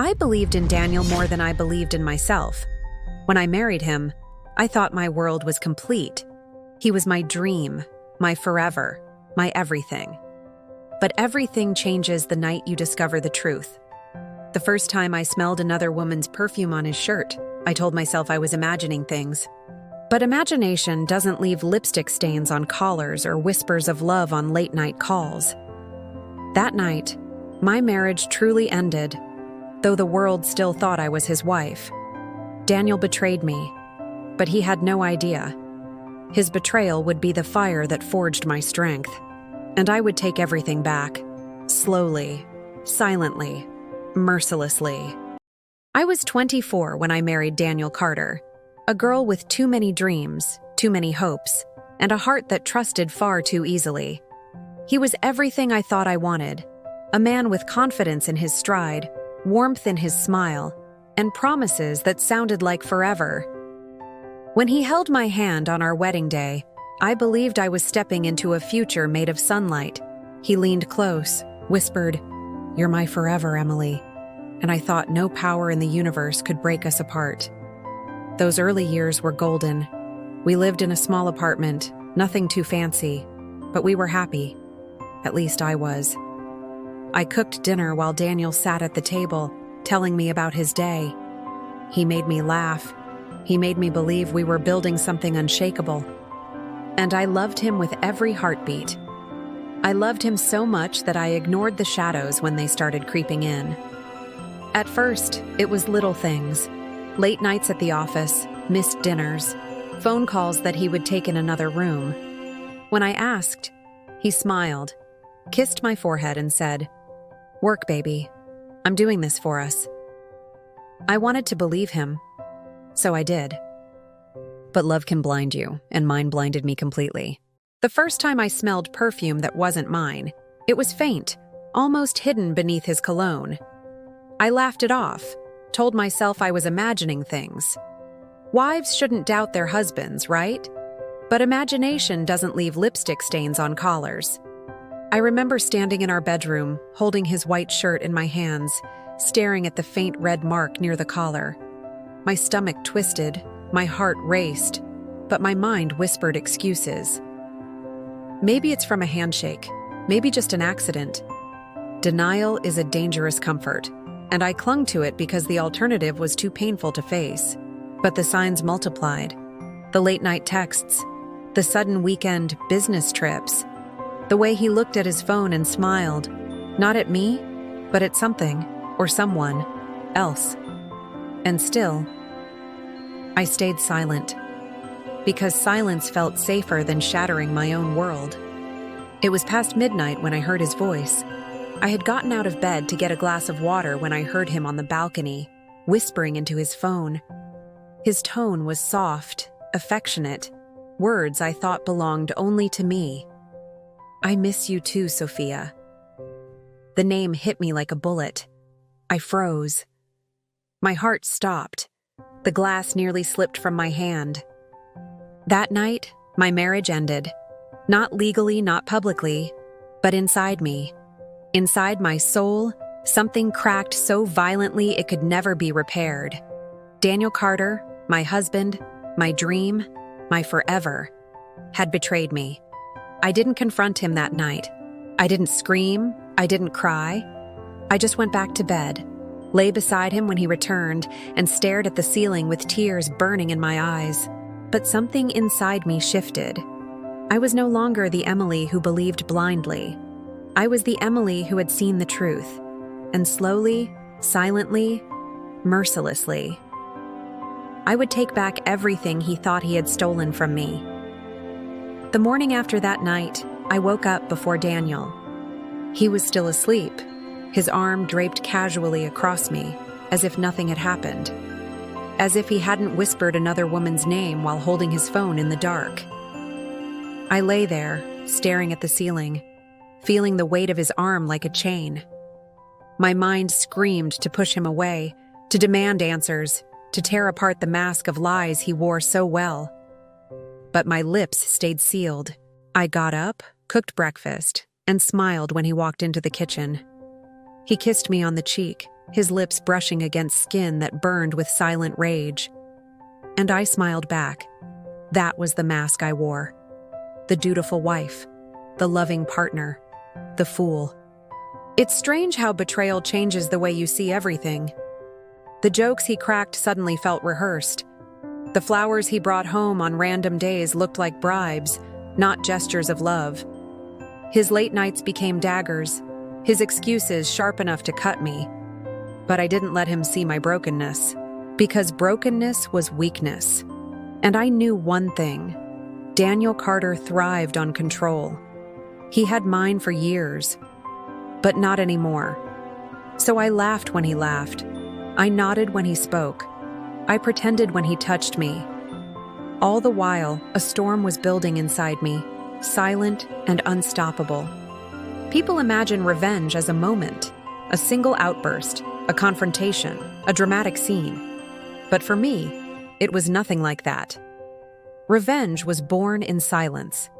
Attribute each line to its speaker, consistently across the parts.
Speaker 1: I believed in Daniel more than I believed in myself. When I married him, I thought my world was complete. He was my dream, my forever, my everything. But everything changes the night you discover the truth. The first time I smelled another woman's perfume on his shirt, I told myself I was imagining things. But imagination doesn't leave lipstick stains on collars or whispers of love on late-night calls. That night, my marriage truly ended, though the world still thought I was his wife. Daniel betrayed me, but he had no idea. His betrayal would be the fire that forged my strength, and I would take everything back, slowly, silently, mercilessly. I was 24 when I married Daniel Carter, a girl with too many dreams, too many hopes, and a heart that trusted far too easily. He was everything I thought I wanted, a man with confidence in his stride, warmth in his smile, and promises that sounded like forever. When he held my hand on our wedding day, I believed I was stepping into a future made of sunlight. He leaned close, whispered, "You're my forever, Emily," and I thought no power in the universe could break us apart. Those early years were golden. We lived in a small apartment, nothing too fancy, but we were happy. At least I was. I cooked dinner while Daniel sat at the table, telling me about his day. He made me laugh. He made me believe we were building something unshakable. And I loved him with every heartbeat. I loved him so much that I ignored the shadows when they started creeping in. At first, it was little things. Late nights at the office, missed dinners, phone calls that he would take in another room. When I asked, he smiled, kissed my forehead and said, "Work, baby. I'm doing this for us." I wanted to believe him, so I did. But love can blind you, and mine blinded me completely. The first time I smelled perfume that wasn't mine, it was faint, almost hidden beneath his cologne. I laughed it off, told myself I was imagining things. Wives shouldn't doubt their husbands, right? But imagination doesn't leave lipstick stains on collars. I remember standing in our bedroom, holding his white shirt in my hands, staring at the faint red mark near the collar. My stomach twisted, my heart raced, but my mind whispered excuses. Maybe it's from a handshake, maybe just an accident. Denial is a dangerous comfort, and I clung to it because the alternative was too painful to face. But the signs multiplied. The late-night texts, the sudden weekend business trips, the way he looked at his phone and smiled, not at me, but at something or someone else. And still, I stayed silent, because silence felt safer than shattering my own world. It was past midnight when I heard his voice. I had gotten out of bed to get a glass of water when I heard him on the balcony, whispering into his phone. His tone was soft, affectionate, words I thought belonged only to me. "I miss you too, Sophia." The name hit me like a bullet. I froze. My heart stopped. The glass nearly slipped from my hand. That night, my marriage ended. Not legally, not publicly, but inside me. Inside my soul, something cracked so violently it could never be repaired. Daniel Carter, my husband, my dream, my forever, had betrayed me. I didn't confront him that night. I didn't scream. I didn't cry. I just went back to bed, lay beside him when he returned, and stared at the ceiling with tears burning in my eyes. But something inside me shifted. I was no longer the Emily who believed blindly. I was the Emily who had seen the truth, and slowly, silently, mercilessly, I would take back everything he thought he had stolen from me. The morning after that night, I woke up before Daniel. He was still asleep, his arm draped casually across me, as if nothing had happened. As if he hadn't whispered another woman's name while holding his phone in the dark. I lay there, staring at the ceiling, feeling the weight of his arm like a chain. My mind screamed to push him away, to demand answers, to tear apart the mask of lies he wore so well. But my lips stayed sealed. I got up, cooked breakfast, and smiled when he walked into the kitchen. He kissed me on the cheek, his lips brushing against skin that burned with silent rage. And I smiled back. That was the mask I wore. The dutiful wife, the loving partner, the fool. It's strange how betrayal changes the way you see everything. The jokes he cracked suddenly felt rehearsed. The flowers he brought home on random days looked like bribes, not gestures of love. His late nights became daggers, his excuses sharp enough to cut me. But I didn't let him see my brokenness, because brokenness was weakness. And I knew one thing. Daniel Carter thrived on control. He had mine for years, but not anymore. So I laughed when he laughed. I nodded when he spoke. I pretended when he touched me. All the while, a storm was building inside me, silent and unstoppable. People imagine revenge as a moment, a single outburst, a confrontation, a dramatic scene. But for me, it was nothing like that. Revenge was born in silence.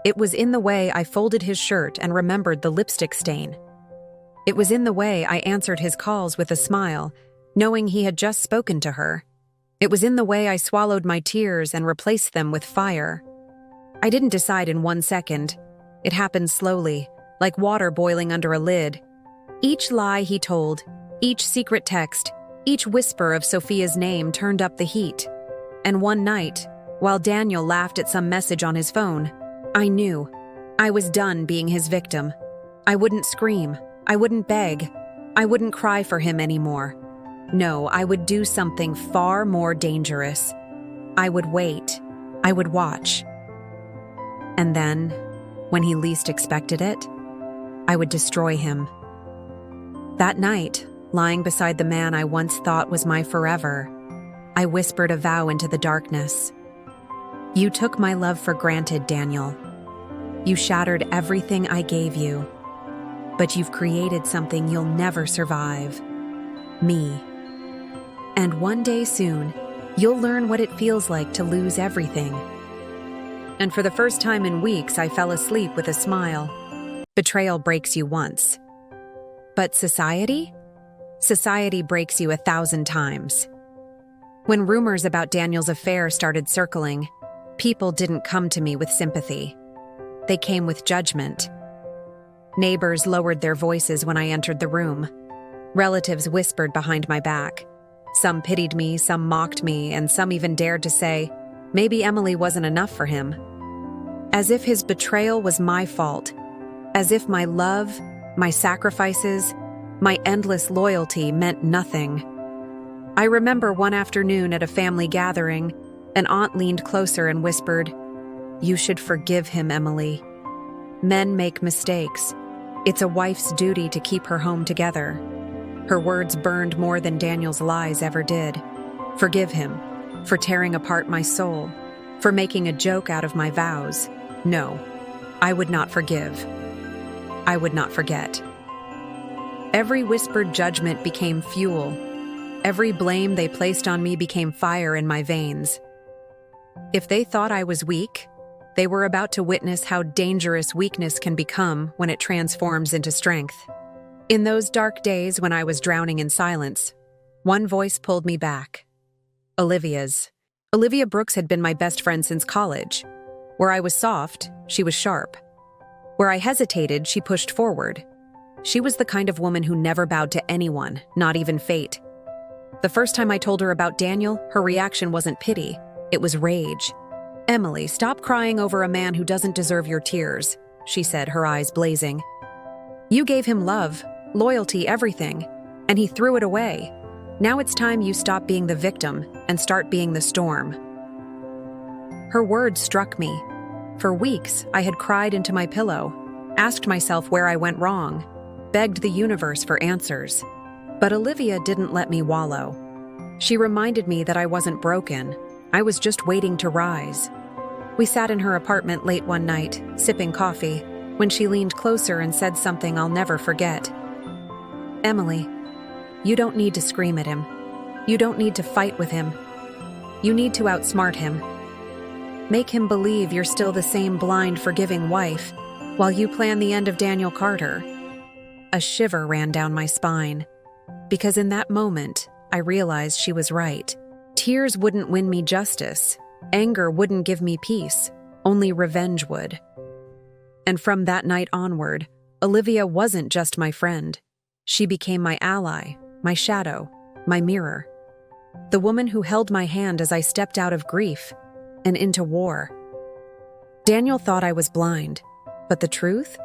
Speaker 1: It was in the way I folded his shirt and remembered the lipstick stain. It was in the way I answered his calls with a smile, knowing he had just spoken to her. It was in the way I swallowed my tears and replaced them with fire. I didn't decide in 1 second. It happened slowly, like water boiling under a lid. Each lie he told, each secret text, each whisper of Sophia's name turned up the heat. And one night, while Daniel laughed at some message on his phone, I knew. I was done being his victim. I wouldn't scream. I wouldn't beg. I wouldn't cry for him anymore. No, I would do something far more dangerous. I would wait. I would watch. And then, when he least expected it, I would destroy him. That night, lying beside the man I once thought was my forever, I whispered a vow into the darkness. You took my love for granted, Daniel. You shattered everything I gave you. But you've created something you'll never survive. Me. And one day soon, you'll learn what it feels like to lose everything. And for the first time in weeks, I fell asleep with a smile. Betrayal breaks you once. But society? Society breaks you 1,000 times. When rumors about Daniel's affair started circling, people didn't come to me with sympathy. They came with judgment. Neighbors lowered their voices when I entered the room. Relatives whispered behind my back. Some pitied me, some mocked me, and some even dared to say, maybe Emily wasn't enough for him. As if his betrayal was my fault. As if my love, my sacrifices, my endless loyalty meant nothing. I remember one afternoon at a family gathering, an aunt leaned closer and whispered, "You should forgive him, Emily. Men make mistakes. It's a wife's duty to keep her home together." Her words burned more than Daniel's lies ever did. Forgive him, for tearing apart my soul, for making a joke out of my vows. No, I would not forgive. I would not forget. Every whispered judgment became fuel. Every blame they placed on me became fire in my veins. If they thought I was weak, they were about to witness how dangerous weakness can become when it transforms into strength. In those dark days when I was drowning in silence, one voice pulled me back. Olivia's. Olivia Brooks had been my best friend since college. Where I was soft, she was sharp. Where I hesitated, she pushed forward. She was the kind of woman who never bowed to anyone, not even fate. The first time I told her about Daniel, her reaction wasn't pity, it was rage. "Emily, stop crying over a man who doesn't deserve your tears," she said, her eyes blazing. "You gave him love, loyalty, everything, and he threw it away. Now it's time you stop being the victim and start being the storm." Her words struck me. For weeks, I had cried into my pillow, asked myself where I went wrong, begged the universe for answers. But Olivia didn't let me wallow. She reminded me that I wasn't broken. I was just waiting to rise. We sat in her apartment late one night, sipping coffee, when she leaned closer and said something I'll never forget. "Emily, you don't need to scream at him. You don't need to fight with him. You need to outsmart him. Make him believe you're still the same blind, forgiving wife, while you plan the end of Daniel Carter." A shiver ran down my spine. because in that moment, I realized she was right. Tears wouldn't win me justice. Anger wouldn't give me peace. Only revenge would. And from that night onward, Olivia wasn't just my friend. She became my ally, my shadow, my mirror. The woman who held my hand as I stepped out of grief and into war. Daniel thought I was blind, but the truth?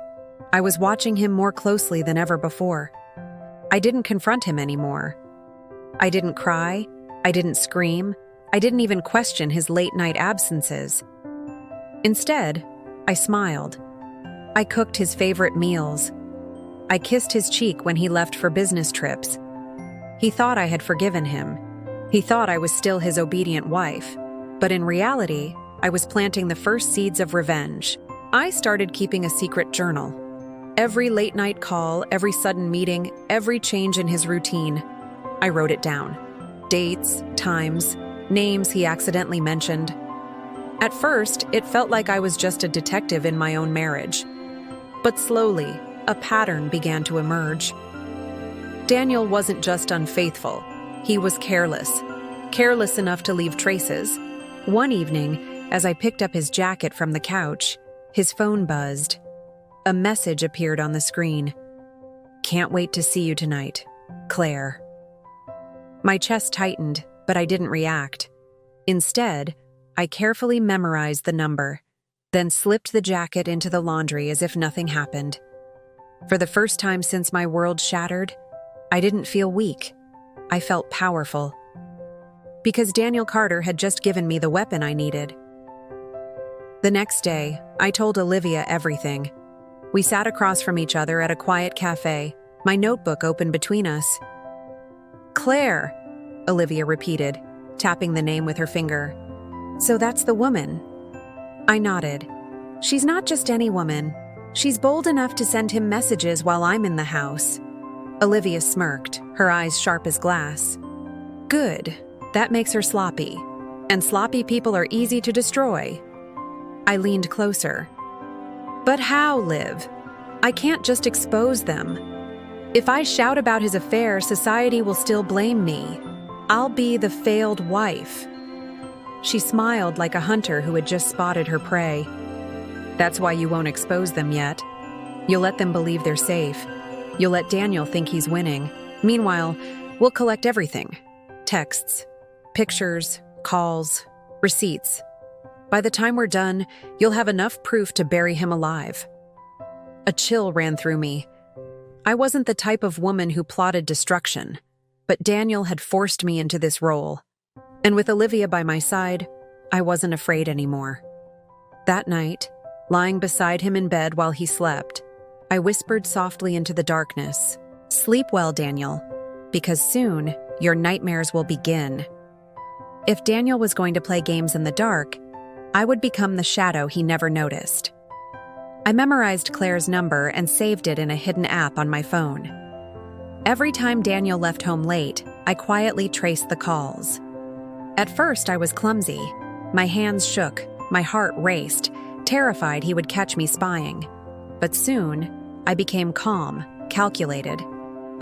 Speaker 1: I was watching him more closely than ever before. I didn't confront him anymore. I didn't cry. I didn't scream. I didn't even question his late-night absences. Instead, I smiled. I cooked his favorite meals. I kissed his cheek when he left for business trips. He thought I had forgiven him. He thought I was still his obedient wife. But in reality, I was planting the first seeds of revenge. I started keeping a secret journal. Every late-night call, every sudden meeting, every change in his routine, I wrote it down. Dates, times, names he accidentally mentioned. At first, it felt like I was just a detective in my own marriage. But slowly, a pattern began to emerge. Daniel wasn't just unfaithful. He was careless. Careless enough to leave traces. One evening, as I picked up his jacket from the couch, his phone buzzed. A message appeared on the screen. "Can't wait to see you tonight, Claire." My chest tightened, but I didn't react. Instead, I carefully memorized the number, then slipped the jacket into the laundry as if nothing happened. For the first time since my world shattered, I didn't feel weak. I felt powerful. Because Daniel Carter had just given me the weapon I needed. The next day, I told Olivia everything. We sat across from each other at a quiet cafe, my notebook open between us. "Claire," Olivia repeated, tapping the name with her finger. "So that's the woman." I nodded. "She's not just any woman. She's bold enough to send him messages while I'm in the house." Olivia smirked, her eyes sharp as glass. "Good. That makes her sloppy. And sloppy people are easy to destroy." I leaned closer. "But how, Liv? I can't just expose them. If I shout about his affair, society will still blame me. I'll be the failed wife." She smiled like a hunter who had just spotted her prey. "That's why you won't expose them yet. You'll let them believe they're safe. You'll let Daniel think he's winning. Meanwhile, we'll collect everything. Texts, pictures, calls, receipts. By the time we're done, you'll have enough proof to bury him alive." A chill ran through me. I wasn't the type of woman who plotted destruction, but Daniel had forced me into this role. And with Olivia by my side, I wasn't afraid anymore. That night, lying beside him in bed while he slept, I whispered softly into the darkness, "Sleep well, Daniel, because soon your nightmares will begin." If Daniel was going to play games in the dark, I would become the shadow he never noticed. I memorized Claire's number and saved it in a hidden app on my phone. Every time Daniel left home late, I quietly traced the calls. At first, I was clumsy. My hands shook, my heart raced, terrified he would catch me spying. But soon, I became calm, calculated.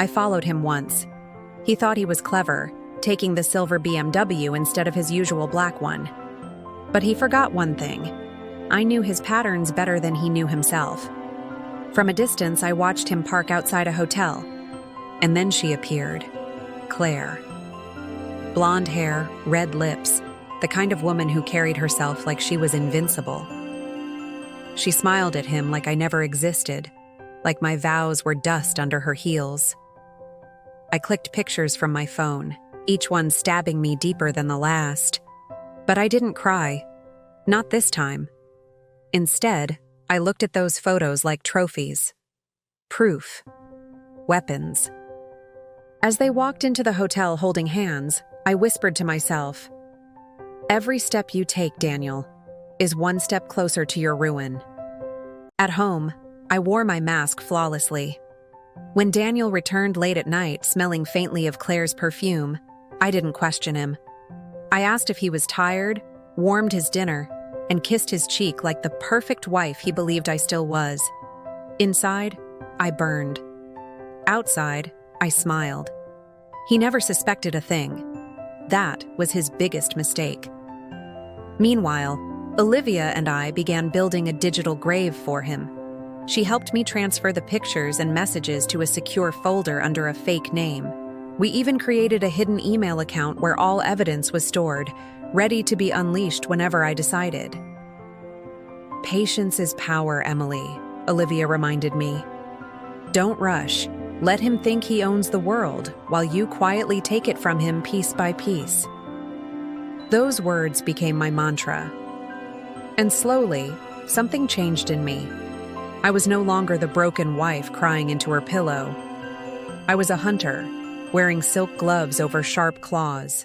Speaker 1: I followed him once. He thought he was clever, taking the silver BMW instead of his usual black one. But he forgot one thing. I knew his patterns better than he knew himself. From a distance, I watched him park outside a hotel. And then she appeared. Claire. Blonde hair, red lips, the kind of woman who carried herself like she was invincible. She smiled at him like I never existed, like my vows were dust under her heels. I clicked pictures from my phone, each one stabbing me deeper than the last. But I didn't cry. Not this time. Instead, I looked at those photos like trophies. Proof. Weapons. As they walked into the hotel holding hands, I whispered to myself, "Every step you take, Daniel, is one step closer to your ruin." At home, I wore my mask flawlessly. When Daniel returned late at night, smelling faintly of Claire's perfume, I didn't question him. I asked if he was tired, warmed his dinner, and kissed his cheek like the perfect wife he believed I still was. Inside, I burned. Outside, I smiled. He never suspected a thing. That was his biggest mistake. Meanwhile, Olivia and I began building a digital grave for him. She helped me transfer the pictures and messages to a secure folder under a fake name. We even created a hidden email account where all evidence was stored, ready to be unleashed whenever I decided. Patience is power, Emily, Olivia reminded me. Don't rush. Let him think he owns the world, while you quietly take it from him piece by piece. Those words became my mantra. And slowly, something changed in me. I was no longer the broken wife crying into her pillow. I was a hunter, wearing silk gloves over sharp claws.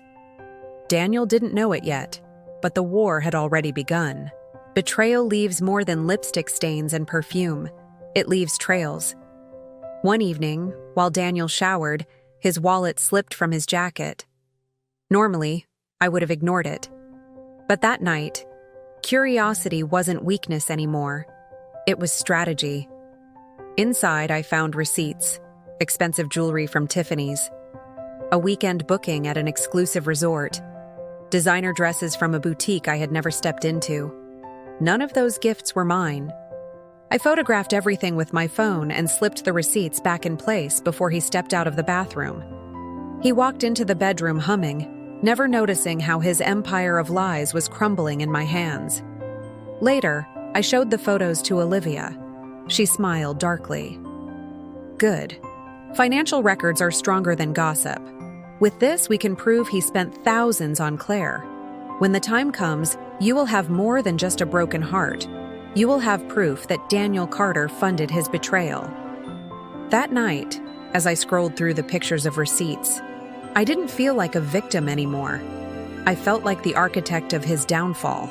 Speaker 1: Daniel didn't know it yet, but the war had already begun. Betrayal leaves more than lipstick stains and perfume. It leaves trails. One evening, while Daniel showered, his wallet slipped from his jacket. Normally, I would have ignored it. But that night, curiosity wasn't weakness anymore. It was strategy. Inside, I found receipts, expensive jewelry from Tiffany's, a weekend booking at an exclusive resort, designer dresses from a boutique I had never stepped into. None of those gifts were mine. I photographed everything with my phone and slipped the receipts back in place before he stepped out of the bathroom. He walked into the bedroom humming, never noticing how his empire of lies was crumbling in my hands. Later, I showed the photos to Olivia. She smiled darkly. Good. Financial records are stronger than gossip. With this, we can prove he spent thousands on Claire. When the time comes, you will have more than just a broken heart. You will have proof that Daniel Carter funded his betrayal. That night, as I scrolled through the pictures of receipts, I didn't feel like a victim anymore. I felt like the architect of his downfall.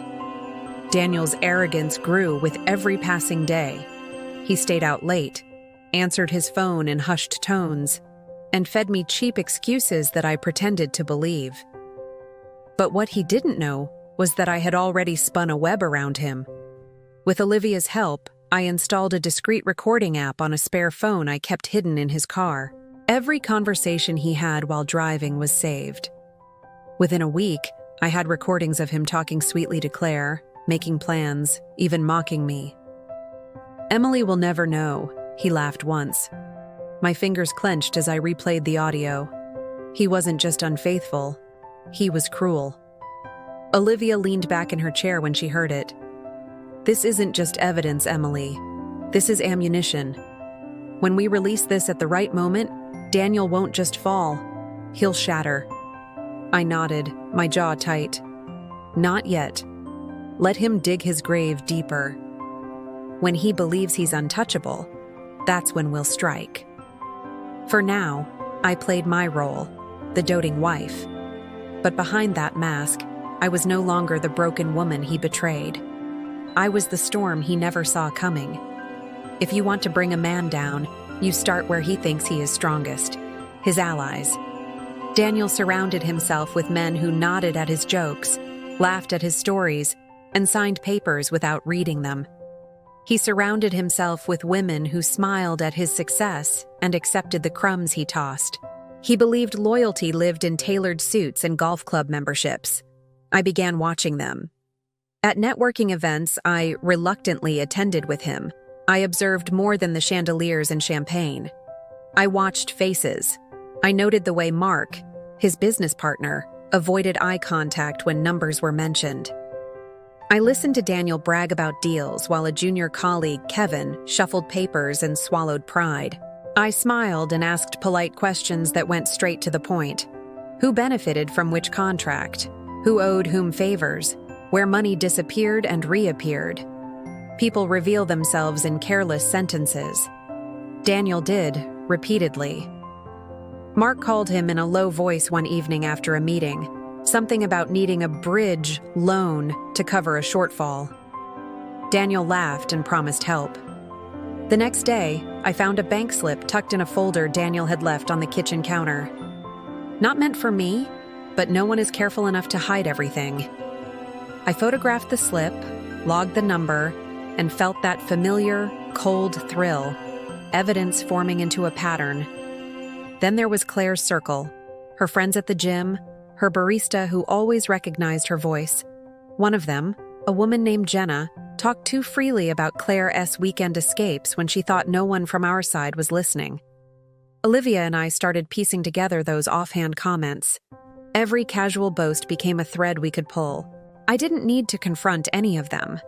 Speaker 1: Daniel's arrogance grew with every passing day. He stayed out late, answered his phone in hushed tones, and fed me cheap excuses that I pretended to believe. But what he didn't know was that I had already spun a web around him. With Olivia's help, I installed a discreet recording app on a spare phone I kept hidden in his car. Every conversation he had while driving was saved. Within a week, I had recordings of him talking sweetly to Claire, making plans, even mocking me. Emily will never know, he laughed once. My fingers clenched as I replayed the audio. He wasn't just unfaithful, he was cruel. Olivia leaned back in her chair when she heard it. This isn't just evidence, Emily. This is ammunition. When we release this at the right moment, Daniel won't just fall. He'll shatter. I nodded, my jaw tight. Not yet. Let him dig his grave deeper. When he believes he's untouchable, that's when we'll strike. For now, I played my role, the doting wife. But behind that mask, I was no longer the broken woman he betrayed. I was the storm he never saw coming. If you want to bring a man down, you start where he thinks he is strongest, his allies. Daniel surrounded himself with men who nodded at his jokes, laughed at his stories, and signed papers without reading them. He surrounded himself with women who smiled at his success and accepted the crumbs he tossed. He believed loyalty lived in tailored suits and golf club memberships. I began watching them. At networking events I reluctantly attended with him, I observed more than the chandeliers and champagne. I watched faces. I noted the way Mark, his business partner, avoided eye contact when numbers were mentioned. I listened to Daniel brag about deals while a junior colleague, Kevin, shuffled papers and swallowed pride. I smiled and asked polite questions that went straight to the point. Who benefited from which contract? Who owed whom favors? Where money disappeared and reappeared? People reveal themselves in careless sentences. Daniel did, repeatedly. Mark called him in a low voice one evening after a meeting, something about needing a bridge loan to cover a shortfall. Daniel laughed and promised help. The next day, I found a bank slip tucked in a folder Daniel had left on the kitchen counter. Not meant for me, but no one is careful enough to hide everything. I photographed the slip, logged the number, and felt that familiar, cold thrill, evidence forming into a pattern. Then there was Claire's circle, her friends at the gym, her barista who always recognized her voice. One of them, a woman named Jenna, talked too freely about Claire's weekend escapes when she thought no one from our side was listening. Olivia and I started piecing together those offhand comments. Every casual boast became a thread we could pull. I didn't need to confront any of them.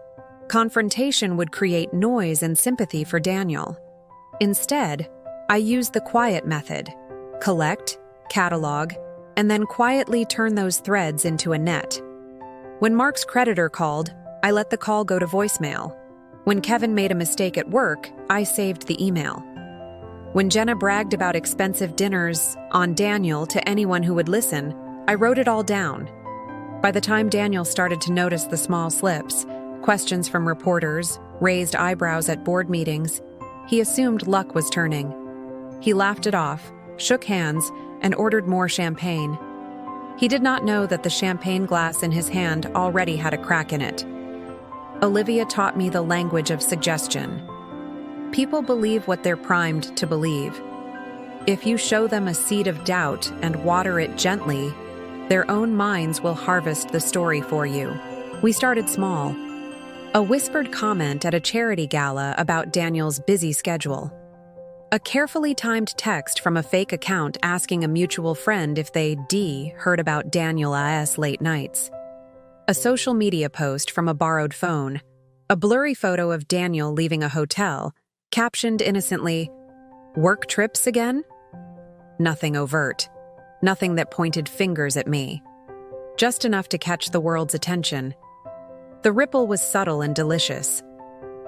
Speaker 1: Confrontation would create noise and sympathy for Daniel. Instead, I used the quiet method: collect, catalog, and then quietly turn those threads into a net. When Mark's creditor called, I let the call go to voicemail. When Kevin made a mistake at work, I saved the email. When Jenna bragged about expensive dinners on Daniel to anyone who would listen, I wrote it all down. By the time Daniel started to notice the small slips, questions from reporters, raised eyebrows at board meetings, he assumed luck was turning. He laughed it off, shook hands, and ordered more champagne. He did not know that the champagne glass in his hand already had a crack in it. Olivia taught me the language of suggestion. People believe what they're primed to believe. If you show them a seed of doubt and water it gently, their own minds will harvest the story for you. We started small. A whispered comment at a charity gala about Daniel's busy schedule. A carefully timed text from a fake account asking a mutual friend if they heard about Daniel's late nights. A social media post from a borrowed phone. A blurry photo of Daniel leaving a hotel, captioned innocently, "Work trips again?" Nothing overt. Nothing that pointed fingers at me. Just enough to catch the world's attention. The ripple was subtle and delicious.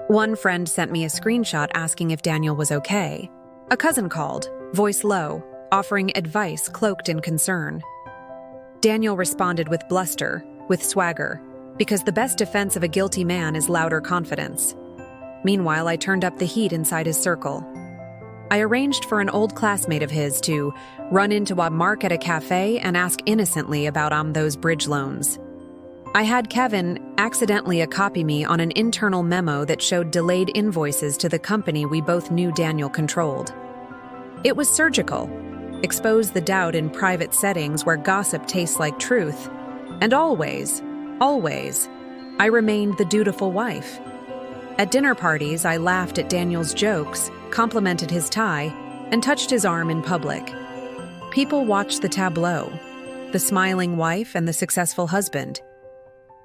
Speaker 1: One friend sent me a screenshot asking if Daniel was okay. A cousin called, voice low, offering advice cloaked in concern. Daniel responded with bluster, with swagger, because the best defense of a guilty man is louder confidence. Meanwhile, I turned up the heat inside his circle. I arranged for an old classmate of his to run into a Mark at a cafe and ask innocently about those bridge loans. I had Kevin accidentally copy me on an internal memo that showed delayed invoices to the company we both knew Daniel controlled. It was surgical. Expose the doubt in private settings where gossip tastes like truth. And always, I remained the dutiful wife. At dinner parties, I laughed at Daniel's jokes, complimented his tie, and touched his arm in public. People watched the tableau, the smiling wife and the successful husband.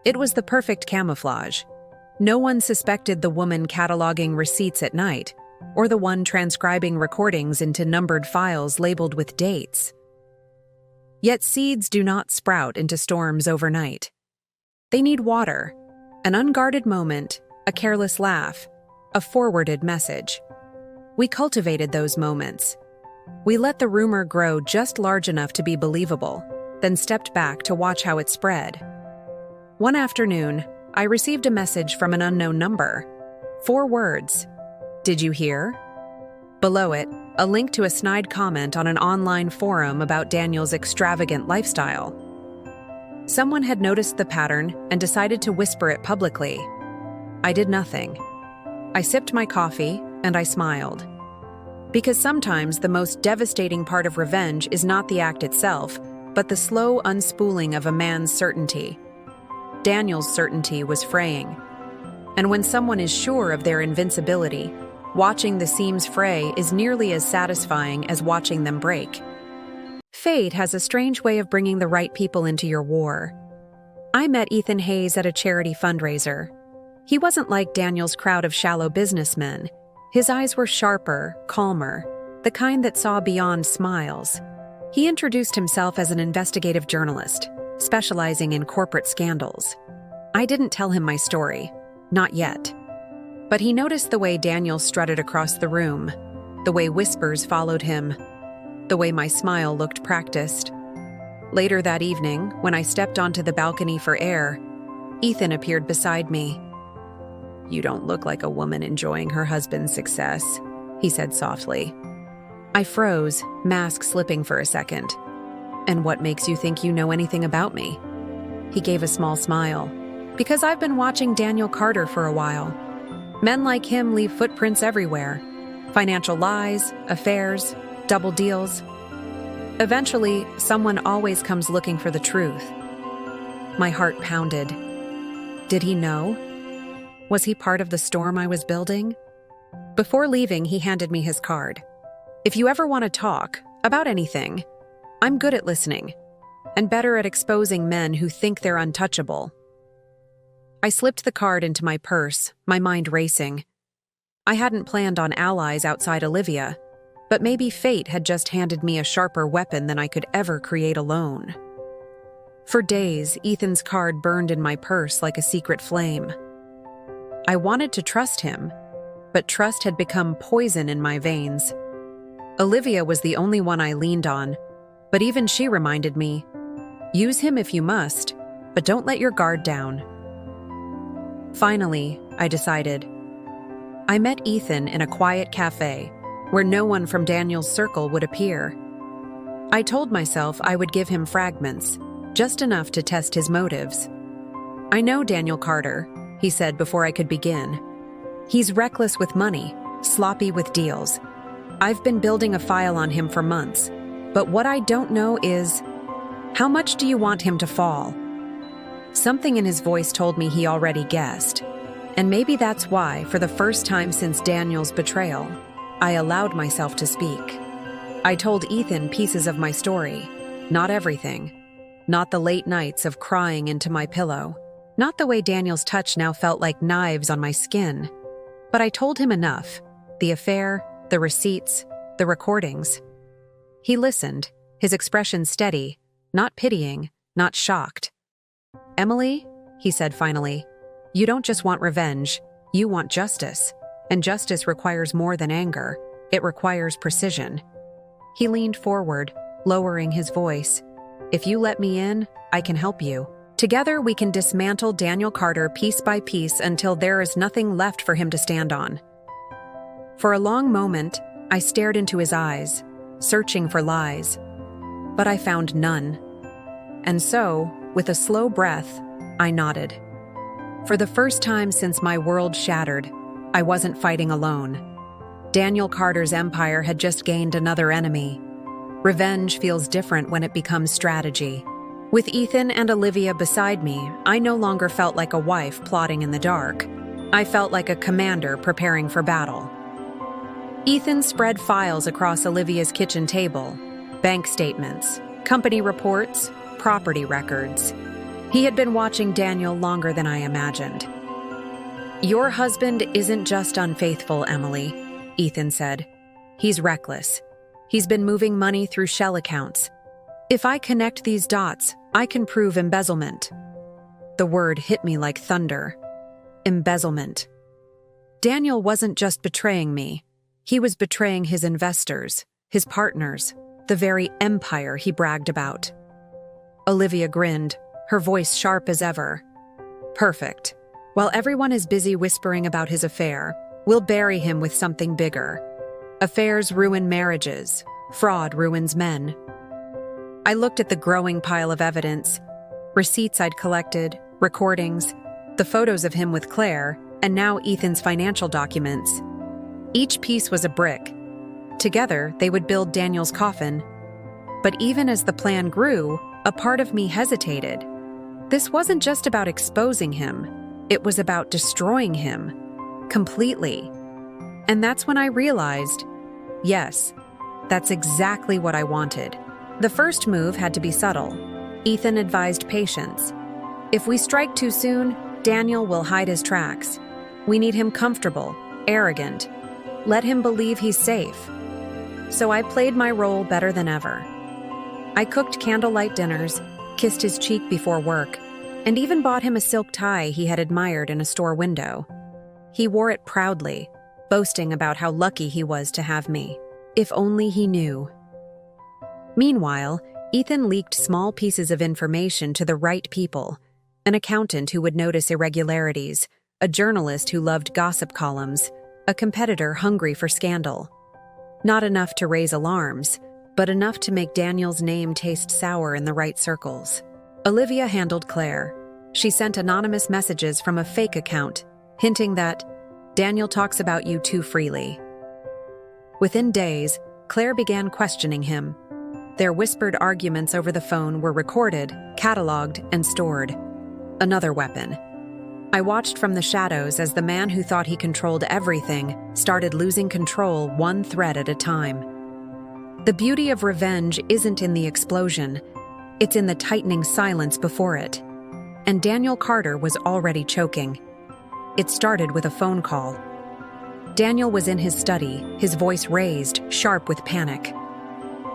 Speaker 1: It was the perfect camouflage. No one suspected the woman cataloging receipts at night, or the one transcribing recordings into numbered files labeled with dates. Yet seeds do not sprout into storms overnight. They need water, an unguarded moment, a careless laugh, a forwarded message. We cultivated those moments. We let the rumor grow just large enough to be believable, then stepped back to watch how it spread. One afternoon, I received a message from an unknown number. 4 words. "Did you hear?" Below it, a link to a snide comment on an online forum about Daniel's extravagant lifestyle. Someone had noticed the pattern and decided to whisper it publicly. I did nothing. I sipped my coffee and I smiled. Because sometimes the most devastating part of revenge is not the act itself, but the slow unspooling of a man's certainty. Daniel's certainty was fraying. And when someone is sure of their invincibility, watching the seams fray is nearly as satisfying as watching them break. Fate has a strange way of bringing the right people into your war. I met Ethan Hayes at a charity fundraiser. He wasn't like Daniel's crowd of shallow businessmen. His eyes were sharper, calmer, the kind that saw beyond smiles. He introduced himself as an investigative journalist, specializing in corporate scandals. I didn't tell him my story, not yet. But he noticed the way Daniel strutted across the room, the way whispers followed him, the way my smile looked practiced. Later that evening, when I stepped onto the balcony for air, Ethan appeared beside me. "You don't look like a woman enjoying her husband's success," he said softly. I froze, mask slipping for a second. "And what makes you think you know anything about me?" He gave a small smile. "Because I've been watching Daniel Carter for a while. Men like him leave footprints everywhere. Financial lies, affairs, double deals. Eventually, someone always comes looking for the truth. My heart pounded. Did he know? Was he part of the storm I was building? Before leaving, he handed me his card. If you ever want to talk about anything, I'm good at listening and better at exposing men who think they're untouchable. I slipped the card into my purse, my mind racing. I hadn't planned on allies outside Olivia, but maybe fate had just handed me a sharper weapon than I could ever create alone. For days, Ethan's card burned in my purse like a secret flame. I wanted to trust him, but trust had become poison in my veins. Olivia was the only one I leaned on, but even she reminded me, use him if you must, but don't let your guard down. Finally, I decided. I met Ethan in a quiet cafe where no one from Daniel's circle would appear. I told myself I would give him fragments, just enough to test his motives. I know Daniel Carter, he said before I could begin. He's reckless with money, sloppy with deals. I've been building a file on him for months, but what I don't know is, how much do you want him to fall? Something in his voice told me he already guessed, and maybe that's why, for the first time since Daniel's betrayal, I allowed myself to speak. I told Ethan pieces of my story, not everything, not the late nights of crying into my pillow, not the way Daniel's touch now felt like knives on my skin, but I told him enough, the affair, the receipts, the recordings. He listened, his expression steady, not pitying, not shocked. Emily, he said finally, you don't just want revenge, you want justice. And justice requires more than anger. It requires precision. He leaned forward, lowering his voice. If you let me in, I can help you. Together we can dismantle Daniel Carter piece by piece until there is nothing left for him to stand on. For a long moment, I stared into his eyes, searching for lies. But I found none. And so, with a slow breath, I nodded. For the first time since my world shattered, I wasn't fighting alone. Daniel Carter's empire had just gained another enemy. Revenge feels different when it becomes strategy. With Ethan and Olivia beside me, I no longer felt like a wife plotting in the dark. I felt like a commander preparing for battle. Ethan spread files across Olivia's kitchen table, bank statements, company reports, property records. He had been watching Daniel longer than I imagined. Your husband isn't just unfaithful, Emily, Ethan said. He's reckless. He's been moving money through shell accounts. If I connect these dots, I can prove embezzlement. The word hit me like thunder. Embezzlement. Daniel wasn't just betraying me. He was betraying his investors, his partners, the very empire he bragged about. Olivia grinned, her voice sharp as ever. Perfect. While everyone is busy whispering about his affair, we'll bury him with something bigger. Affairs ruin marriages. Fraud ruins men. I looked at the growing pile of evidence, receipts I'd collected, recordings, the photos of him with Claire, and now Ethan's financial documents. Each piece was a brick. Together, they would build Daniel's coffin. But even as the plan grew, a part of me hesitated. This wasn't just about exposing him. It was about destroying him. Completely. And that's when I realized, yes, that's exactly what I wanted. The first move had to be subtle. Ethan advised patience. If we strike too soon, Daniel will hide his tracks. We need him comfortable, arrogant. Let him believe he's safe. So I played my role better than ever. I cooked candlelight dinners, kissed his cheek before work, and even bought him a silk tie he had admired in a store window. He wore it proudly, boasting about how lucky he was to have me. If only he knew. Meanwhile, Ethan leaked small pieces of information to the right people: an accountant who would notice irregularities, a journalist who loved gossip columns, a competitor hungry for scandal. Not enough to raise alarms, but enough to make Daniel's name taste sour in the right circles. Olivia handled Claire. She sent anonymous messages from a fake account, hinting that Daniel talks about you too freely. Within days, Claire began questioning him. Their whispered arguments over the phone were recorded, cataloged, and stored. Another weapon. I watched from the shadows as the man who thought he controlled everything started losing control one thread at a time. The beauty of revenge isn't in the explosion, it's in the tightening silence before it. And Daniel Carter was already choking. It started with a phone call. Daniel was in his study, his voice raised, sharp with panic.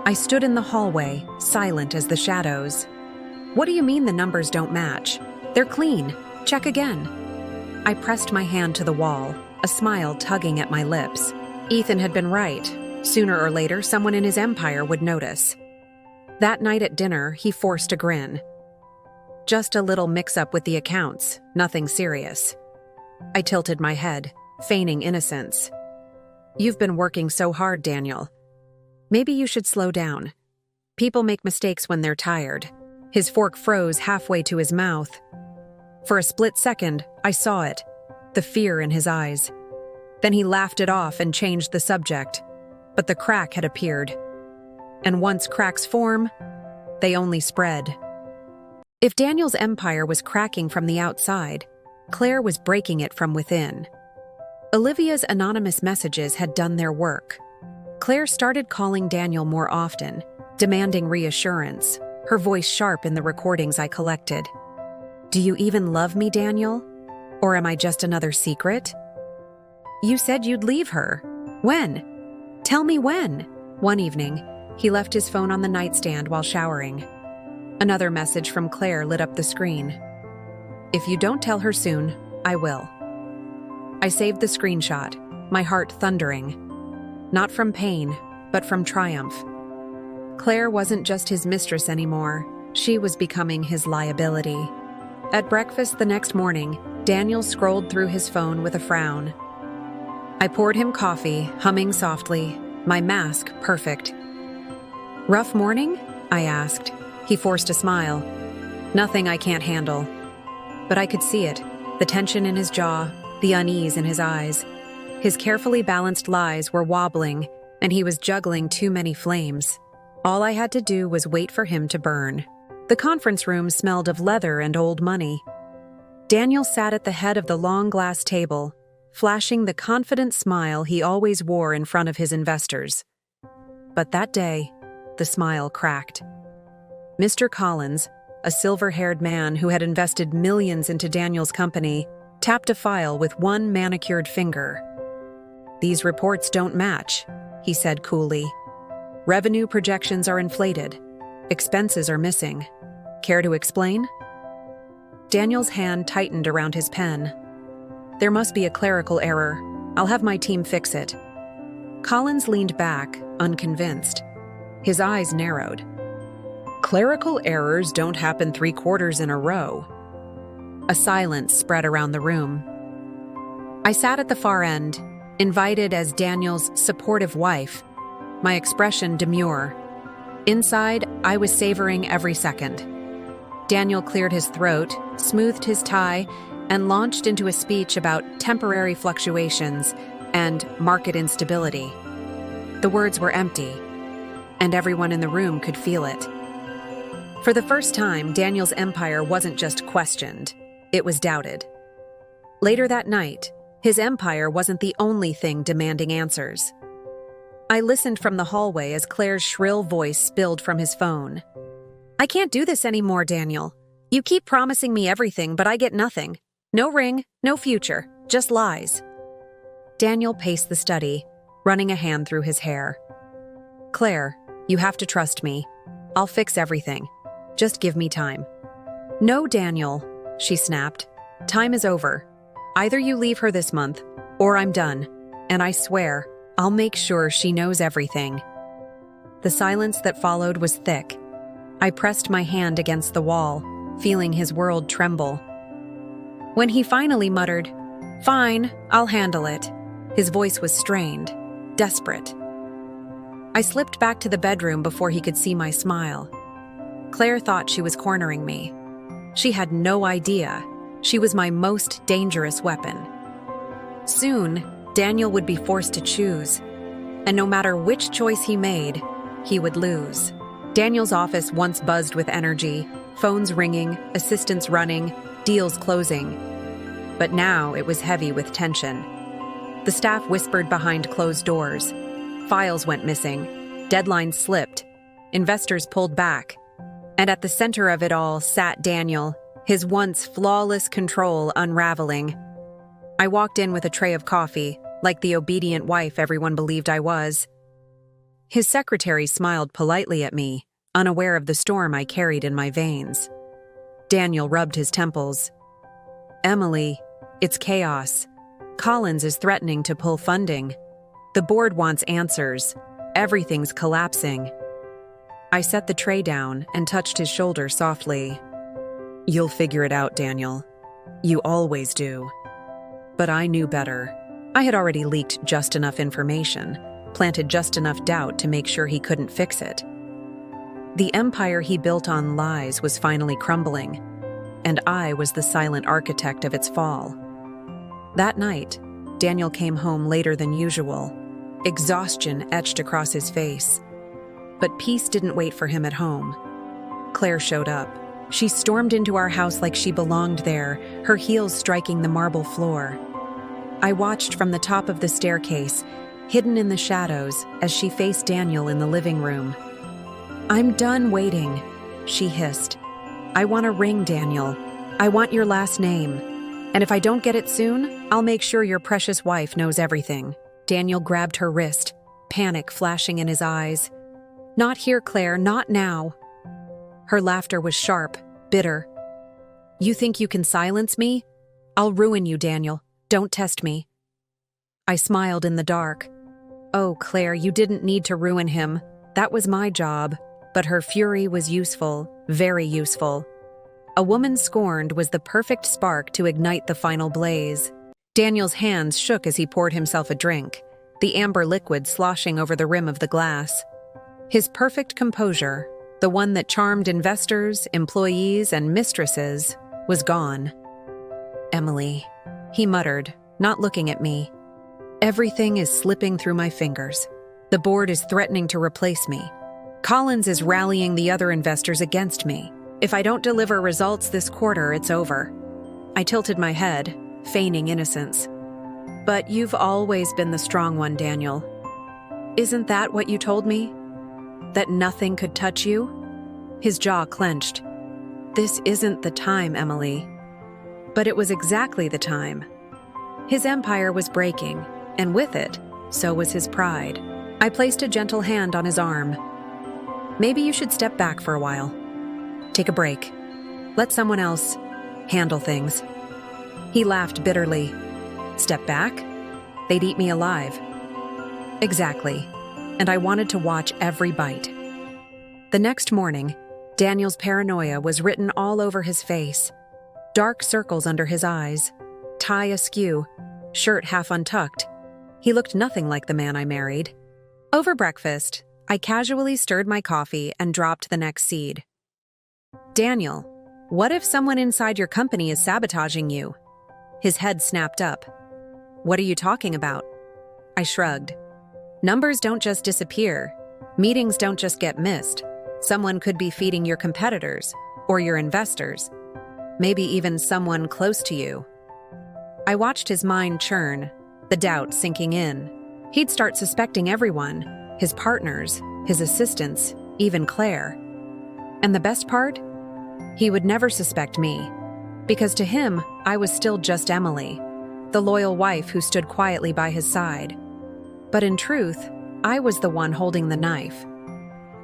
Speaker 1: I stood in the hallway, silent as the shadows. "What do you mean the numbers don't match? They're clean. Check again." I pressed my hand to the wall, a smile tugging at my lips. Ethan had been right. Sooner or later, someone in his empire would notice. That night at dinner, he forced a grin. "Just a little mix-up with the accounts, nothing serious." I tilted my head, feigning innocence. "You've been working so hard, Daniel. Maybe you should slow down. People make mistakes when they're tired." His fork froze halfway to his mouth. For a split second, I saw it, the fear in his eyes. Then he laughed it off and changed the subject. But the crack had appeared. And once cracks form, they only spread. If Daniel's empire was cracking from the outside, Claire was breaking it from within. Olivia's anonymous messages had done their work. Claire started calling Daniel more often, demanding reassurance, her voice sharp in the recordings I collected. "Do you even love me, Daniel? Or am I just another secret? You said you'd leave her. When? Tell me when." One evening, he left his phone on the nightstand while showering. Another message from Claire lit up the screen. "If you don't tell her soon, I will." I saved the screenshot, my heart thundering. Not from pain, but from triumph. Claire wasn't just his mistress anymore. She was becoming his liability. At breakfast the next morning, Daniel scrolled through his phone with a frown. I poured him coffee, humming softly, my mask perfect. "Rough morning?" I asked. He forced a smile. "Nothing I can't handle." But I could see it, the tension in his jaw, the unease in his eyes. His carefully balanced lies were wobbling, and he was juggling too many flames. All I had to do was wait for him to burn. The conference room smelled of leather and old money. Daniel sat at the head of the long glass table, flashing the confident smile he always wore in front of his investors. But that day, the smile cracked. Mr. Collins, a silver-haired man who had invested millions into Daniel's company, tapped a file with one manicured finger. "These reports don't match," he said coolly. "Revenue projections are inflated. Expenses are missing. Care to explain?" Daniel's hand tightened around his pen. "There must be a clerical error. I'll have my team fix it." Collins leaned back, unconvinced. His eyes narrowed. "Clerical errors don't happen 3 quarters in a row." A silence spread around the room. I sat at the far end, invited as Daniel's supportive wife, my expression demure. Inside, I was savoring every second. Daniel cleared his throat, smoothed his tie, and launched into a speech about temporary fluctuations and market instability. The words were empty, and everyone in the room could feel it. For the first time, Daniel's empire wasn't just questioned, it was doubted. Later that night, his empire wasn't the only thing demanding answers. I listened from the hallway as Claire's shrill voice spilled from his phone. "I can't do this anymore, Daniel. You keep promising me everything, but I get nothing. No ring, no future, just lies." Daniel paced the study, running a hand through his hair. "Claire, you have to trust me. I'll fix everything. Just give me time." "No, Daniel," she snapped. "Time is over. Either you leave her this month, or I'm done. And I swear, I'll make sure she knows everything." The silence that followed was thick. I pressed my hand against the wall, feeling his world tremble. When he finally muttered, "Fine, I'll handle it," his voice was strained, desperate. I slipped back to the bedroom before he could see my smile. Claire thought she was cornering me. She had no idea. She was my most dangerous weapon. Soon, Daniel would be forced to choose, and no matter which choice he made, he would lose. Daniel's office once buzzed with energy, phones ringing, assistants running, deals closing. But now it was heavy with tension. The staff whispered behind closed doors. Files went missing. Deadlines slipped. Investors pulled back. And at the center of it all sat Daniel, his once flawless control unraveling. I walked in with a tray of coffee, like the obedient wife everyone believed I was. His secretary smiled politely at me, unaware of the storm I carried in my veins. Daniel rubbed his temples. "Emily, it's chaos. Collins is threatening to pull funding. The board wants answers. Everything's collapsing." I set the tray down and touched his shoulder softly. "You'll figure it out, Daniel. You always do." But I knew better. I had already leaked just enough information, planted just enough doubt to make sure he couldn't fix it. The empire he built on lies was finally crumbling, and I was the silent architect of its fall. That night, Daniel came home later than usual, exhaustion etched across his face. But peace didn't wait for him at home. Claire showed up. She stormed into our house like she belonged there, her heels striking the marble floor. I watched from the top of the staircase, hidden in the shadows, as she faced Daniel in the living room. "I'm done waiting," she hissed. "I want a ring, Daniel. I want your last name. And if I don't get it soon, I'll make sure your precious wife knows everything." Daniel grabbed her wrist, panic flashing in his eyes. "Not here, Claire, not now." Her laughter was sharp, bitter. "You think you can silence me? I'll ruin you, Daniel. Don't test me." I smiled in the dark. "Oh, Claire, you didn't need to ruin him. That was my job." But her fury was useful, very useful. A woman scorned was the perfect spark to ignite the final blaze. Daniel's hands shook as he poured himself a drink, the amber liquid sloshing over the rim of the glass. His perfect composure, the one that charmed investors, employees, and mistresses, was gone. "Emily," he muttered, not looking at me. "Everything is slipping through my fingers. The board is threatening to replace me. Collins is rallying the other investors against me. If I don't deliver results this quarter, it's over." I tilted my head, feigning innocence. "But you've always been the strong one, Daniel. Isn't that what you told me? That nothing could touch you?" His jaw clenched. "This isn't the time, Emily." But it was exactly the time. His empire was breaking, and with it, so was his pride. I placed a gentle hand on his arm. "Maybe you should step back for a while. Take a break. Let someone else handle things." He laughed bitterly. "Step back? They'd eat me alive." "Exactly. And I wanted to watch every bite." The next morning, Daniel's paranoia was written all over his face. Dark circles under his eyes, tie askew, shirt half untucked. He looked nothing like the man I married. Over breakfast, I casually stirred my coffee and dropped the next seed. "Daniel, what if someone inside your company is sabotaging you?" His head snapped up. "What are you talking about?" I shrugged. "Numbers don't just disappear. Meetings don't just get missed. Someone could be feeding your competitors, or your investors. Maybe even someone close to you." I watched his mind churn, the doubt sinking in. He'd start suspecting everyone, his partners, his assistants, even Claire. And the best part? He would never suspect me, because to him, I was still just Emily, the loyal wife who stood quietly by his side. But in truth, I was the one holding the knife.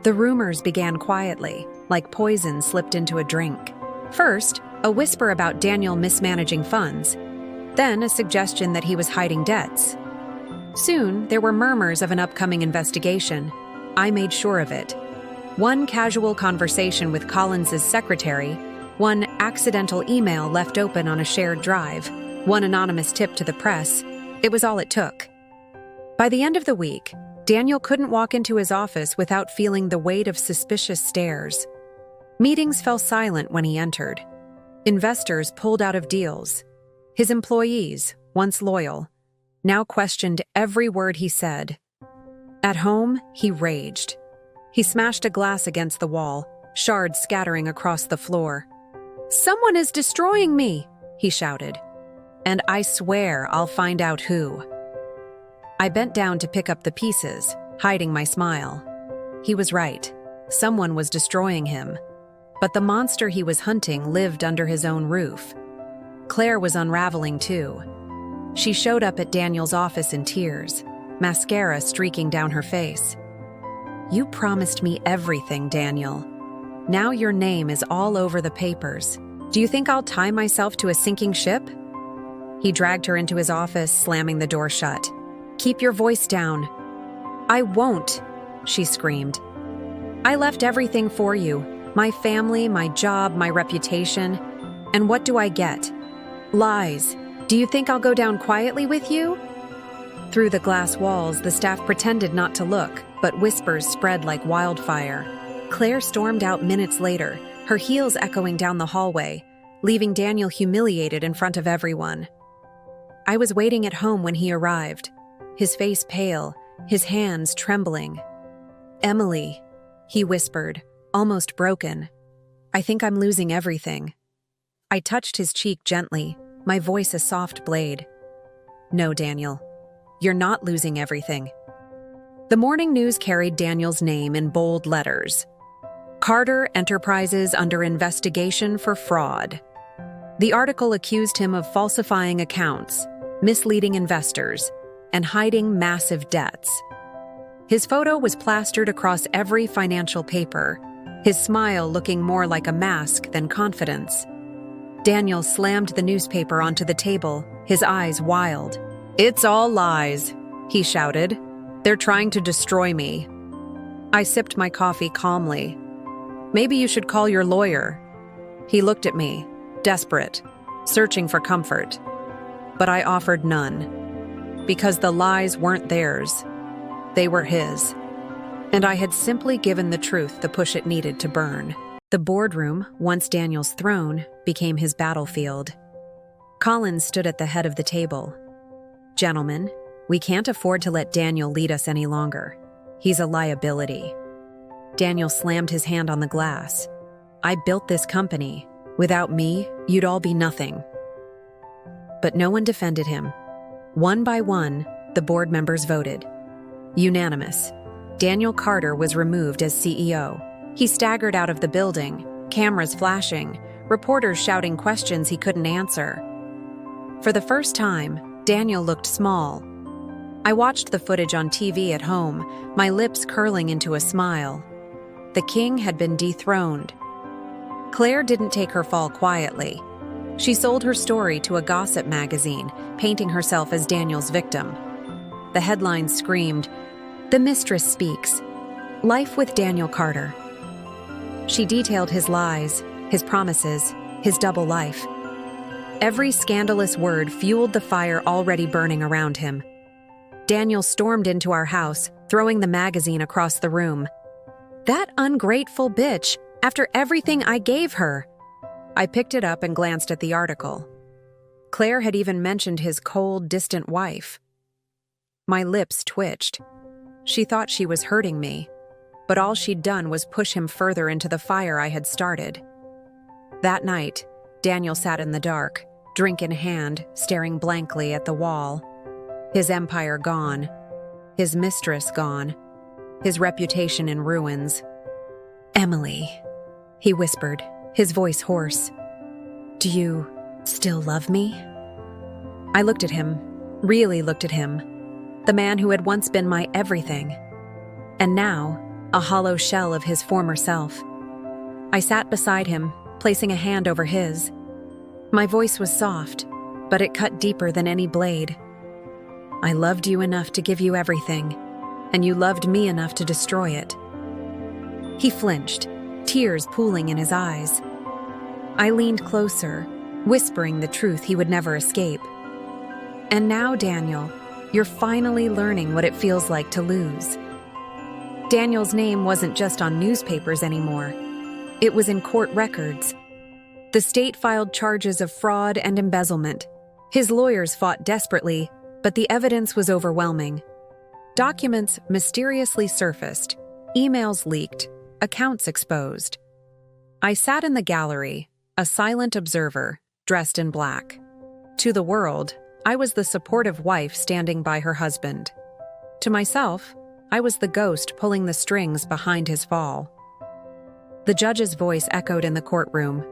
Speaker 1: The rumors began quietly, like poison slipped into a drink. First, a whisper about Daniel mismanaging funds, then a suggestion that he was hiding debts. Soon, there were murmurs of an upcoming investigation. I made sure of it. One casual conversation with Collins's secretary, one accidental email left open on a shared drive, one anonymous tip to the press. It was all it took. By the end of the week, Daniel couldn't walk into his office without feeling the weight of suspicious stares. Meetings fell silent when he entered. Investors pulled out of deals. His employees, once loyal, now questioned every word he said. At home, he raged. He smashed a glass against the wall, shards scattering across the floor. "Someone is destroying me!" he shouted. "And I swear I'll find out who." I bent down to pick up the pieces, hiding my smile. He was right. Someone was destroying him. But the monster he was hunting lived under his own roof. Claire was unraveling too. She showed up at Daniel's office in tears, mascara streaking down her face. "You promised me everything, Daniel. Now your name is all over the papers. Do you think I'll tie myself to a sinking ship?" He dragged her into his office, slamming the door shut. "Keep your voice down." "I won't," she screamed. "I left everything for you. My family, my job, my reputation. And what do I get? Lies. Do you think I'll go down quietly with you?" Through the glass walls, the staff pretended not to look, but whispers spread like wildfire. Claire stormed out minutes later, her heels echoing down the hallway, leaving Daniel humiliated in front of everyone. I was waiting at home when he arrived, his face pale, his hands trembling. "Emily," he whispered, almost broken. "I think I'm losing everything." I touched his cheek gently, my voice a soft blade. "No, Daniel, you're not losing everything." The morning news carried Daniel's name in bold letters. Carter Enterprises under investigation for fraud. The article accused him of falsifying accounts, misleading investors, and hiding massive debts. His photo was plastered across every financial paper, his smile looking more like a mask than confidence. Daniel slammed the newspaper onto the table, his eyes wild. "It's all lies," he shouted. "They're trying to destroy me." I sipped my coffee calmly. "Maybe you should call your lawyer." He looked at me, desperate, searching for comfort. But I offered none, because the lies weren't theirs. They were his. And I had simply given the truth the push it needed to burn. The boardroom, once Daniel's throne, became his battlefield. Collins stood at the head of the table. "Gentlemen, we can't afford to let Daniel lead us any longer. He's a liability." Daniel slammed his hand on the glass. "I built this company. Without me, you'd all be nothing." But no one defended him. One by one, the board members voted. Unanimous. Daniel Carter was removed as CEO. He staggered out of the building, cameras flashing, reporters shouting questions he couldn't answer. For the first time, Daniel looked small. I watched the footage on TV at home, my lips curling into a smile. The king had been dethroned. Claire didn't take her fall quietly. She sold her story to a gossip magazine, painting herself as Daniel's victim. The headlines screamed, "The Mistress Speaks. Life with Daniel Carter." She detailed his lies, his promises, his double life. Every scandalous word fueled the fire already burning around him. Daniel stormed into our house, throwing the magazine across the room. "That ungrateful bitch, after everything I gave her." I picked it up and glanced at the article. Claire had even mentioned his cold, distant wife. My lips twitched. She thought she was hurting me, but all she'd done was push him further into the fire I had started. That night, Daniel sat in the dark, drink in hand, staring blankly at the wall. His empire gone, his mistress gone, his reputation in ruins. "Emily," he whispered, his voice hoarse. "Do you still love me?" I looked at him, really looked at him, the man who had once been my everything, and now a hollow shell of his former self. I sat beside him, placing a hand over his. My voice was soft, but it cut deeper than any blade. "I loved you enough to give you everything, and you loved me enough to destroy it." He flinched, tears pooling in his eyes. I leaned closer, whispering the truth he would never escape. "And now, Daniel, you're finally learning what it feels like to lose." Daniel's name wasn't just on newspapers anymore. It was in court records. The state filed charges of fraud and embezzlement. His lawyers fought desperately, but the evidence was overwhelming. Documents mysteriously surfaced, Emails leaked, accounts exposed. I sat in the gallery, a silent observer, dressed in black. To the world, I was the supportive wife standing by her husband. To myself, I was the ghost pulling the strings behind his fall. The judge's voice echoed in the courtroom.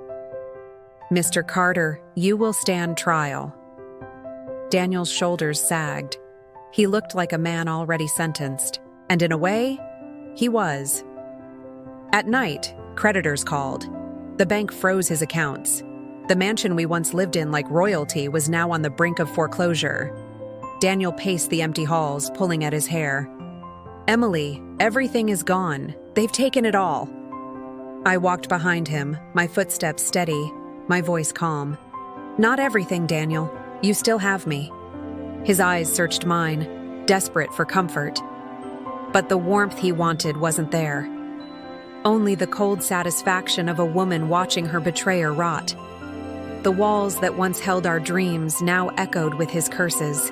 Speaker 1: "Mr. Carter, you will stand trial." Daniel's shoulders sagged. He looked like a man already sentenced, and in a way, he was. At night, creditors called. The bank froze his accounts. The mansion we once lived in like royalty was now on the brink of foreclosure. Daniel paced the empty halls, pulling at his hair. "Emily, everything is gone. They've taken it all." I walked behind him, my footsteps steady, my voice calm. "Not everything, Daniel. You still have me." His eyes searched mine, desperate for comfort. But the warmth he wanted wasn't there. Only the cold satisfaction of a woman watching her betrayer rot. The walls that once held our dreams now echoed with his curses.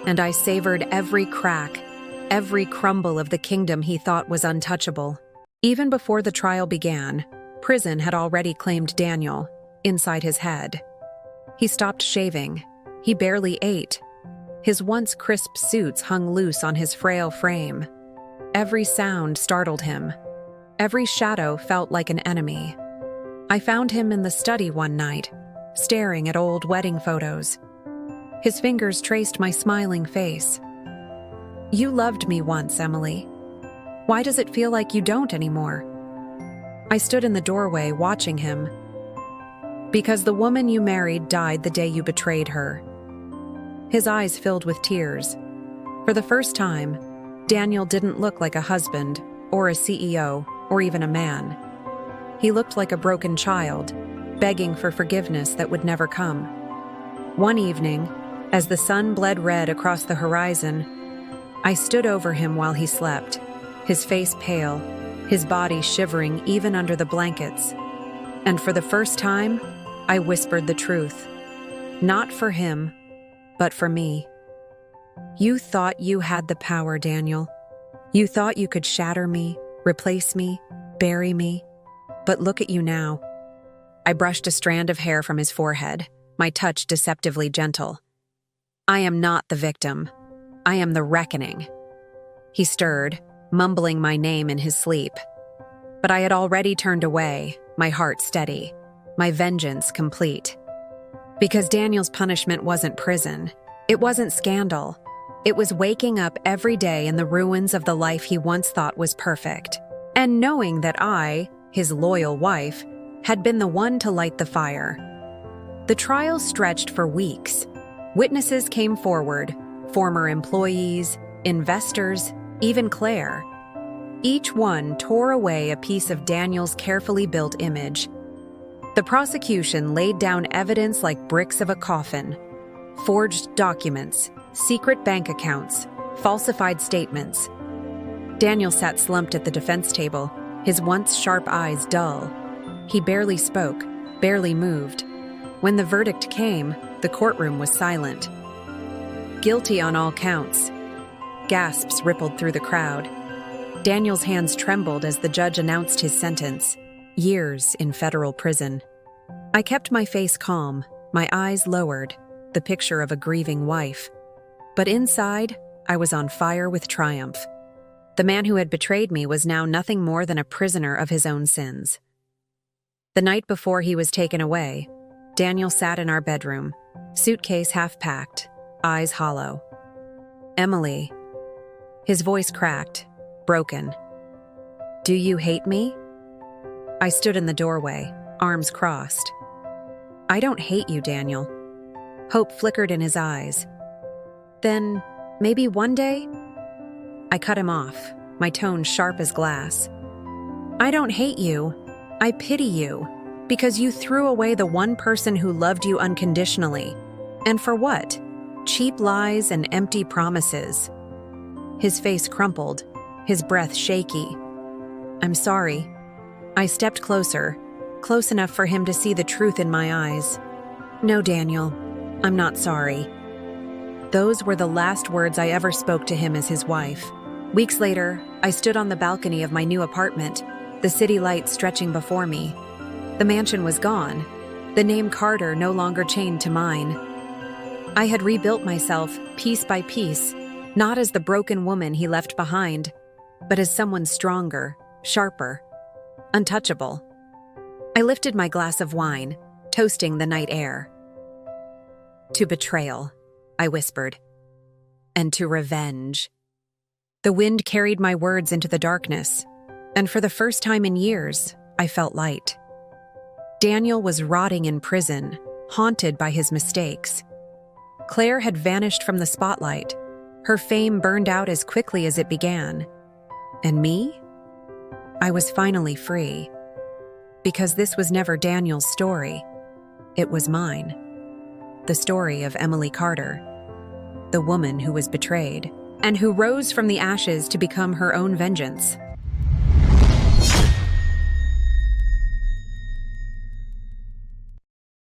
Speaker 1: And I savored every crack, every crumble of the kingdom he thought was untouchable. Even before the trial began, prison had already claimed Daniel, inside his head. He stopped shaving. He barely ate. His once crisp suits hung loose on his frail frame. Every sound startled him. Every shadow felt like an enemy. I found him in the study one night, staring at old wedding photos. His fingers traced my smiling face. "You loved me once, Emily. Why does it feel like you don't anymore?" I stood in the doorway watching him. "Because the woman you married died the day you betrayed her." His eyes filled with tears. For the first time, Daniel didn't look like a husband, or a CEO, or even a man. He looked like a broken child, begging for forgiveness that would never come. One evening, as the sun bled red across the horizon, I stood over him while he slept, his face pale, his body shivering even under the blankets. And for the first time, I whispered the truth. Not for him, but for me. "You thought you had the power, Daniel. You thought you could shatter me, replace me, bury me. But look at you now." I brushed a strand of hair from his forehead, my touch deceptively gentle. "I am not the victim. I am the reckoning." He stirred, mumbling my name in his sleep. But I had already turned away, my heart steady, my vengeance complete. Because Daniel's punishment wasn't prison. It wasn't scandal. It was waking up every day in the ruins of the life he once thought was perfect. And knowing that I, his loyal wife, had been the one to light the fire. The trial stretched for weeks. Witnesses came forward, former employees, investors, even Claire. Each one tore away a piece of Daniel's carefully built image. The prosecution laid down evidence like bricks of a coffin. Forged documents, secret bank accounts, falsified statements. Daniel sat slumped at the defense table, his once sharp eyes dull. He barely spoke, barely moved. When the verdict came, the courtroom was silent. "Guilty on all counts." Gasps rippled through the crowd. Daniel's hands trembled as the judge announced his sentence: years in federal prison. I kept my face calm, my eyes lowered, the picture of a grieving wife. But inside, I was on fire with triumph. The man who had betrayed me was now nothing more than a prisoner of his own sins. The night before he was taken away, Daniel sat in our bedroom, suitcase half-packed, eyes hollow. "Emily." His voice cracked, broken. "Do you hate me?" I stood in the doorway, arms crossed. "I don't hate you, Daniel." Hope flickered in his eyes. "Then, maybe one day?" I cut him off, my tone sharp as glass. "I don't hate you. I pity you, because you threw away the one person who loved you unconditionally. And for what? Cheap lies and empty promises." His face crumpled, his breath shaky. "I'm sorry." I stepped closer, close enough for him to see the truth in my eyes. "No, Daniel, I'm not sorry." Those were the last words I ever spoke to him as his wife. Weeks later, I stood on the balcony of my new apartment, the city lights stretching before me. The mansion was gone, the name Carter no longer chained to mine. I had rebuilt myself piece by piece, not as the broken woman he left behind, but as someone stronger, sharper, untouchable. I lifted my glass of wine, toasting the night air. To betrayal, I whispered, and to revenge. The wind carried my words into the darkness, and for the first time in years, I felt light. Daniel was rotting in prison, haunted by his mistakes. Claire had vanished from the spotlight. Her fame burned out as quickly as it began. And me? I was finally free. Because this was never Daniel's story. It was mine. The story of Emily Carter, the woman who was betrayed, and who rose from the ashes to become her own vengeance.